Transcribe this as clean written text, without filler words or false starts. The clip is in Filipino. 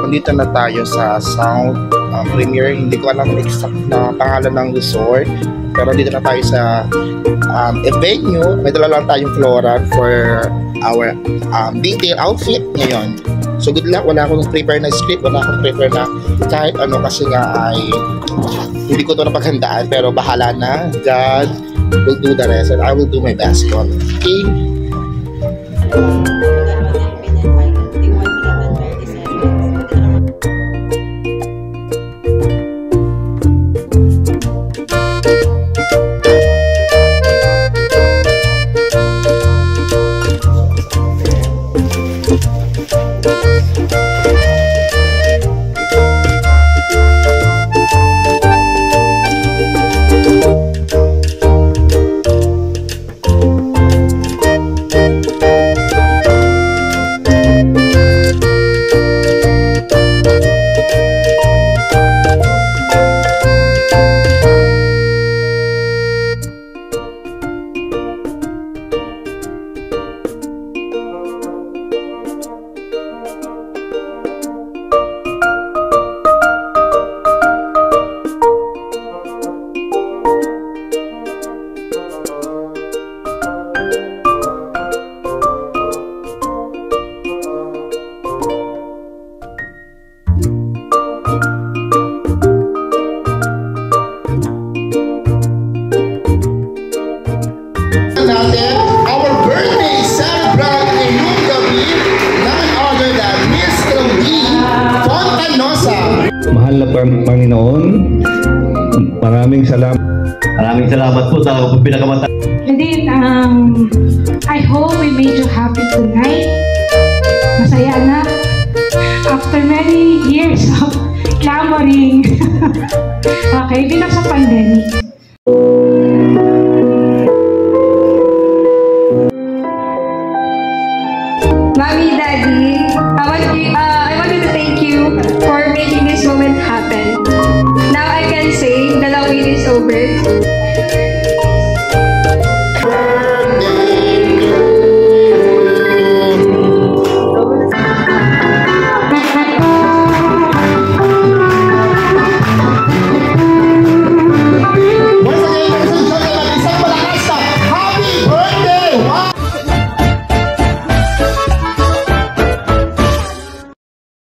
nandito na tayo sa Sound Premier. Hindi ko alam exact na pangalan ng resort. Pero dito na tayo sa venue. May dala lang tayong floral for our detail outfit ngayon. So good luck. Wala akong prepare na script. Wala akong prepare na kahit ano kasi nga ay hindi ko ito napaghandaan. Pero bahala na. God will do the rest and I will do my best. Okay? Our birthday celebrant ngayong gabi, none other than Miss Claudine Fontanosa. Mahal na Panginoon, maraming salamat. Maraming salamat po sa pinakamata. Claudine, I hope we made you happy tonight. Masaya na. After many years of clamoring. Okay, din sa pandemic. Mommy, Daddy, I wanted to thank you for making this moment happen. Now I can say the long wait is over.